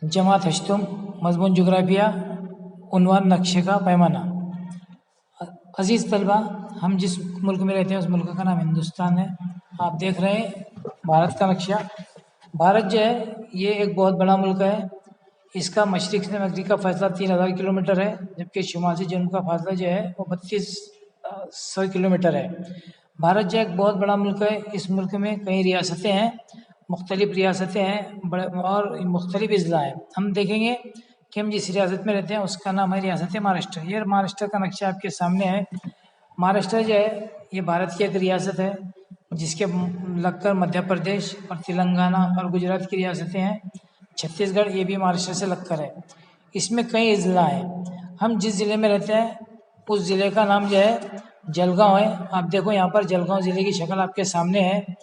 जमात हश्तुम मजमून जोग्राफिया उन्वान नक्शे का पैमाना। अजीज़ तलबा, हम जिस मुल्क में रहते हैं उस मुल्क का नाम हिंदुस्तान है। आप देख रहे हैं भारत का नक्शा। भारत जो है ये एक बहुत बड़ा मुल्क है। इसका मशरिक से मगरिब का फासला 3000 किलोमीटर है, जबकि शुमाल से जनूब का फासला जो है वो 3200 किलोमीटर है। भारत जो एक बहुत बड़ा मुल्क है। इस मुल्क में कई रियासतें हैं, मुख्तलिफ रियासतें हैं बड़े और मुख्तलिफ अजला हैं। हम देखेंगे कि हम जिस रियासत में रहते हैं उसका नाम है रियासत महाराष्ट्र। ये महाराष्ट्र का नक्शा आपके सामने है। महाराष्ट्र जो है ये भारत की एक रियासत है, जिसके लगकर मध्य प्रदेश और तेलंगाना और गुजरात की रियासतें हैं। छत्तीसगढ़ ये भी महाराष्ट्र से लगकर है। इसमें कई अजला हैं। हम जिस ज़िले में रहते हैं उस ज़िले का नाम जो है जलगांव है। आप देखो यहाँ पर जलगांव ज़िले की शक्ल आपके सामने है।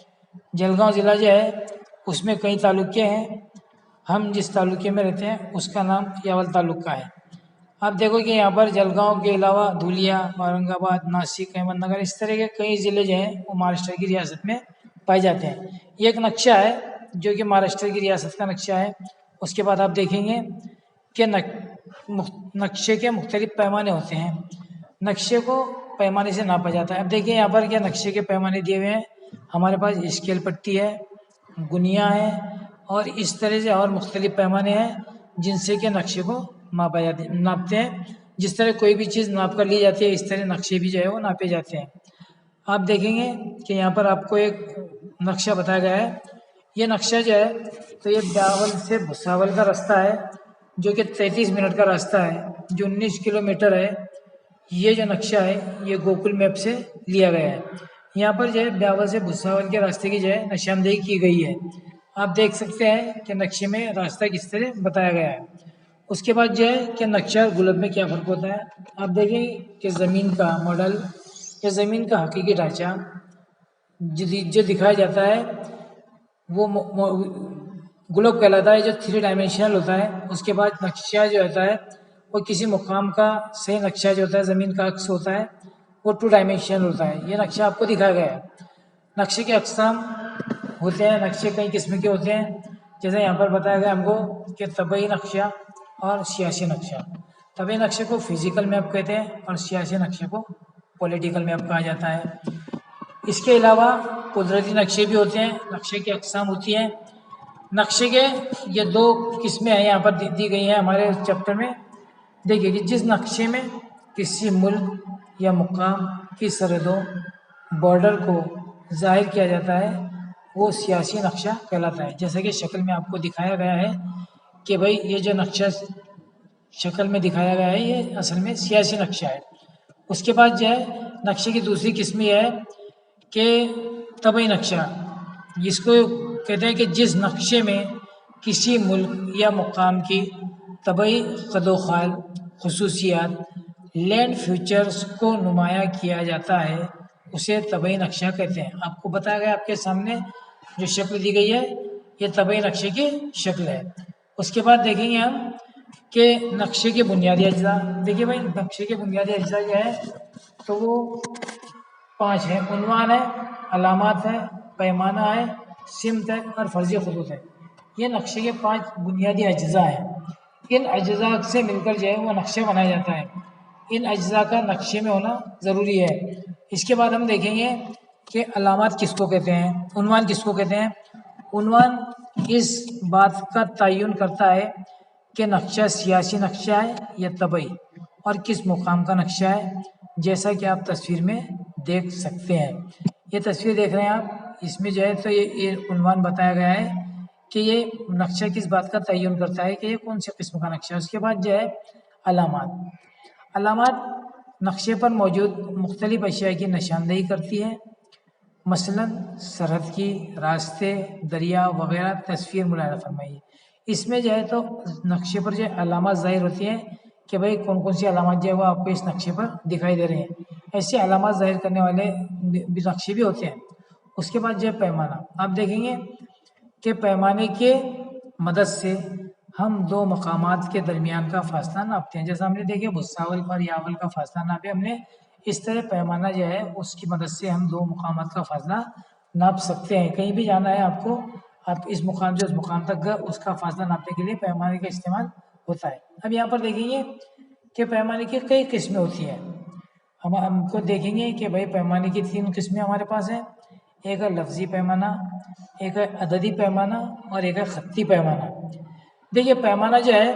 जलगांव ज़िला जो है उसमें कई तालुके हैं। हम जिस तालुके में रहते हैं उसका नाम यावल तालुका है। आप देखो कि यहाँ पर जलगांव के अलावा धुलिया, औरंगाबाद, नासिक, अहमदनगर इस तरह के कई ज़िले जो हैं वो महाराष्ट्र की रियासत में पाए जाते हैं। ये एक नक्शा है जो कि महाराष्ट्र की रियासत का नक्शा है। उसके बाद आप देखेंगे कि नक्शे के मुख्तलिफ पैमाने होते हैं। नक्शे को पैमाने से नापा जाता है। अब देखिए यहाँ पर क्या नक्शे के पैमाने दिए हुए हैं। हमारे पास स्केल पट्टी है, गुनिया है और इस तरह से और मुख्तलिफ पैमाने हैं जिनसे कि नक्शे को नापते हैं। जिस तरह कोई भी चीज़ नाप कर ली जाती है इस तरह नक्शे भी जो है वो नापे जाते हैं। आप देखेंगे कि यहाँ पर आपको एक नक्शा बताया गया है। ये नक्शा जो है तो ये ब्यावल से भुसावल का रास्ता है, जो कि 33 मिनट का रास्ता है, जो 19 किलोमीटर है। ये जो नक्शा है ये गूगल मैप से लिया गया है। यहाँ पर जो है ब्यावल से भुसावल के रास्ते की जो है निशानदेही की गई है। आप देख सकते हैं कि नक्शे में रास्ता किस तरह बताया गया है। उसके बाद जो है कि नक्शा और गुलब में क्या फ़र्क होता है। आप देखें कि ज़मीन का मॉडल या ज़मीन का हकीकी ढांचा जो दिखाया जाता है वो गुलब कहलाता है, जो 3 डायमेंशनल होता है। उसके बाद नक्शा जो होता है वो किसी मुकाम का सही नक्शा जो होता है, ज़मीन का अक्स होता है, वो 2 डायमेंशनल होता है। ये नक्शा आपको दिखाया गया है। नक्शे के अक़साम होते हैं, नक्शे कई किस्म के होते हैं। जैसे यहाँ पर बताया गया हमको कि तबई नक्शा और सियासी नक्शा। तबई नक्शे को फिजिकल मैप कहते हैं और सियासी नक्शे को पॉलिटिकल मैप कहा जाता है। इसके अलावा कुदरती नक्शे भी होते हैं। नक्शे की अक़साम होती हैं। नक्शे के ये 2 किस्में हैं यहाँ पर दी गई हैं हमारे चैप्टर में। देखिए कि जिस नक्शे में किसी मुल्क या मुकाम की सरहदों, बॉर्डर को ज़ाहिर किया जाता है वो सियासी नक्शा कहलाता है। जैसे कि शक्ल में आपको दिखाया गया है कि भाई ये जो नक्शा शक्ल में दिखाया गया है ये असल में सियासी नक्शा है। उसके बाद जो है नक्शे की दूसरी किस्म ये है कि तबई नक्शा, जिसको कहते हैं कि जिस नक्शे में किसी मुल्क या मुकाम की तबई कदोखाल खसूसियात, लैंड फीचर्स को नुमाया किया जाता है उसे तबई नक्शा कहते हैं। आपको बताया गया आपके सामने जो शक्ल दी गई है ये तबई नक्शे की शक्ल है। उसके बाद देखेंगे हम कि नक्शे के बुनियादी अज्जा। देखिए भाई नक्शे के बुनियादी अज्जा जो है तो वो 5 है। उन्वान है, अलामात है, पैमाना है, सिमत है और फर्जी खतूत है। ये नक्शे के 5 बुनियादी अज्जा हैं। इन अज्जा से मिलकर जो है वो नक्शा बनाया जाता है। इन अज्जा का नक्शे में होना ज़रूरी है। इसके बाद हम देखेंगे कि अलामात किसको कहते हैं, उन्वान किसको कहते हैं। उन्वान इस बात का तयन करता है कि नक्शा सियासी नक्शा है या तबई और किस मुकाम का नक्शा है। जैसा कि आप तस्वीर में देख सकते हैं, ये तस्वीर देख रहे हैं आप, इसमें जो है तो ये उन्वान बताया गया है कि ये नक्शा किस बात का तयन करता है कि ये कौन से किस्म का नक्शा है। उसके बाद जो है अलामात। अलामात नक्शे पर मौजूद मुख्तलिफ अशिया की निशानदेही करती है। मसलन सरहद की, रास्ते, दरिया वगैरह तस्वीर मुलाहिजा फरमाइए। इसमें जो है तो नक्शे पर जो अलामात ज़ाहिर होती हैं कि भाई कौन कौन सी अलामात जो है वो आपको इस नक्शे पर दिखाई दे रहे हैं। ऐसे अलामात ज़ाहिर करने वाले नक्शे भी होते हैं। उसके बाद जो है पैमाना। आप देखेंगे कि पैमाने के मदद से हम 2 मकामात के दरमियान का फासला नापते हैं। जैसा हमने देखे भुसावल और यावल का फासला नापे हमने, इस तरह पैमाना जो है उसकी मदद से हम 2 मकामात का फासला नाप सकते हैं। कहीं भी जाना है आपको آپ اس مقام سے اس مقام تک گئے، اس کا فاصلہ ناپنے کے لیے پیمانے کا استعمال ہوتا ہے۔ اب یہاں پر دیکھیں گے کہ پیمانے کی کئی قسمیں ہوتی ہیں۔ ہم کو دیکھیں گے کہ بھائی پیمانے کی 3 قسمیں ہمارے پاس ہیں، ایک ہے لفظی پیمانہ، ایک ہے عددی پیمانہ اور ایک ہے خطی پیمانہ۔ دیکھیے پیمانہ جو ہے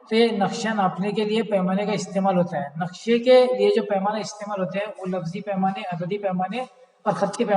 تو یہ نقشہ ناپنے کے لیے پیمانے کا استعمال ہوتا ہے۔ نقشے کے لیے جو پیمانہ استعمال ہوتے ہیں وہ لفظی پیمانے، عددی پیمانے اور خطی پیمانے